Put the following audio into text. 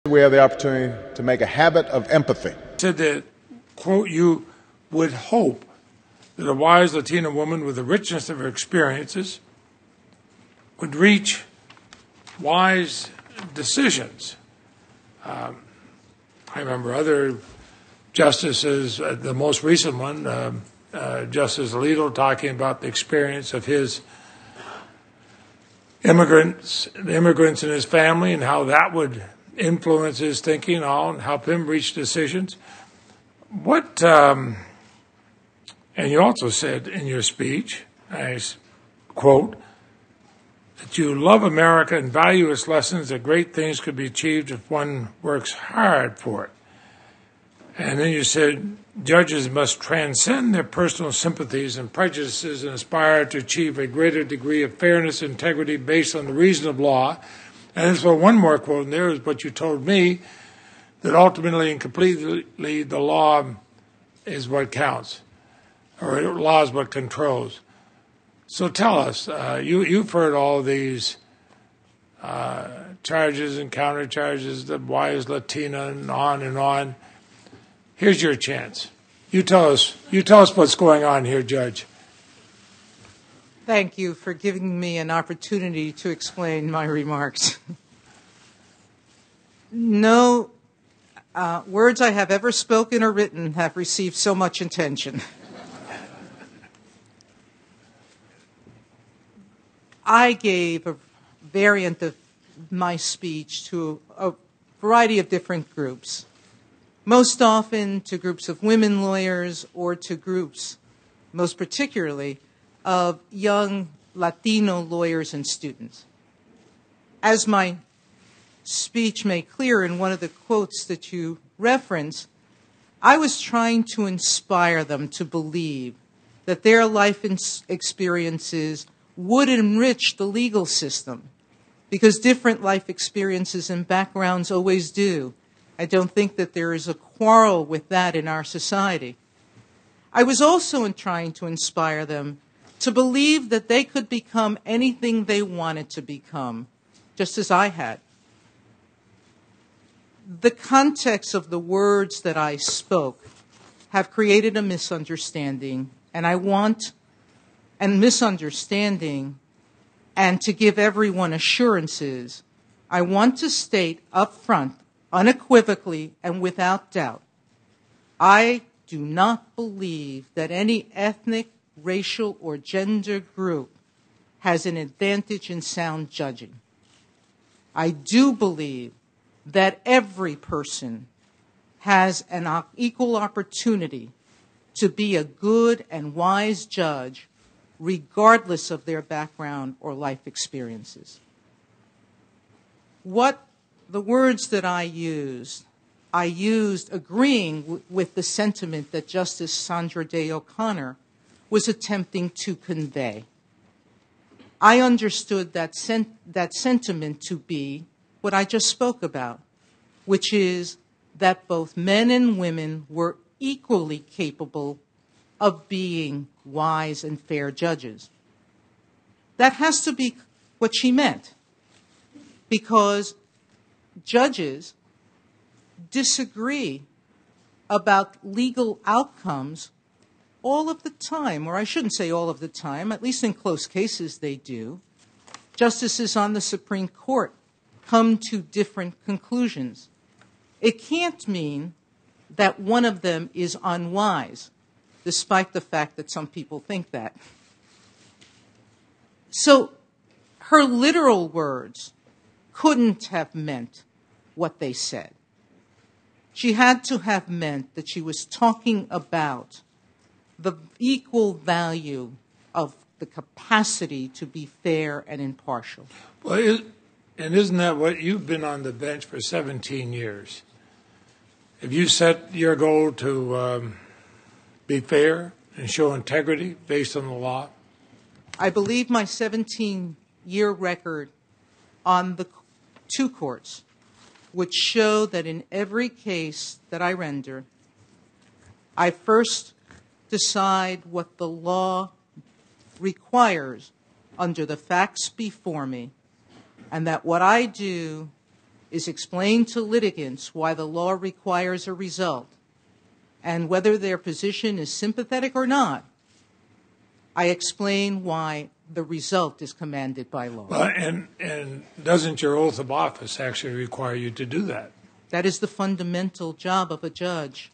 We have the opportunity to make a habit of empathy. Said that, quote, you would hope that a wise Latina woman with the richness of her experiences would reach wise decisions. I remember other justices, the most recent one, Justice Alito, talking about the experience of his the immigrants in his family, and how that would influence his thinking and help him reach decisions. And you also said in your speech, I quote, that you love America and value its lessons, that great things could be achieved if one works hard for it. And then you said judges must transcend their personal sympathies and prejudices and aspire to achieve a greater degree of fairness and integrity based on the reason of law. And so one more quote in there is what you told me, that ultimately and completely the law is what counts, or law is what controls. So tell us, you've heard all these charges and countercharges, the wise Latina, and on and on. Here's your chance. You tell us what's going on here, Judge. Thank you for giving me an opportunity to explain my remarks. No words I have ever spoken or written have received so much attention. I gave a variant of my speech to a variety of different groups, most often to groups of women lawyers or to groups, most particularly, of young Latino lawyers and students. As my speech made clear in one of the quotes that you referenced, I was trying to inspire them to believe that their life experiences would enrich the legal system, because different life experiences and backgrounds always do. I don't think that there is a quarrel with that in our society. I was also trying to inspire them to believe that they could become anything they wanted to become, just as I had. The context of the words that I spoke have created a misunderstanding, and and to give everyone assurances, I want to state up front, unequivocally and without doubt, I do not believe that any ethnic, racial, or gender group has an advantage in sound judging. I do believe that every person has an equal opportunity to be a good and wise judge, regardless of their background or life experiences. The words that I used agreeing with the sentiment that Justice Sandra Day O'Connor was attempting to convey. I understood that sentiment to be what I just spoke about, which is that both men and women were equally capable of being wise and fair judges. That has to be what she meant, because judges disagree about legal outcomes all of the time, or I shouldn't say all of the time, at least in close cases they do. Justices on the Supreme Court come to different conclusions. It can't mean that one of them is unwise, despite the fact that some people think that. So her literal words couldn't have meant what they said. She had to have meant that she was talking about the equal value of the capacity to be fair and impartial. Well, and isn't that what you've been on the bench for 17 years? Have you set your goal to be fair and show integrity based on the law? I believe my 17-year record on the two courts would show that in every case that I render, I first decide what the law requires under the facts before me, and that what I do is explain to litigants why the law requires a result, and whether their position is sympathetic or not, I explain why the result is commanded by law. And doesn't your oath of office actually require you to do that? That is the fundamental job of a judge.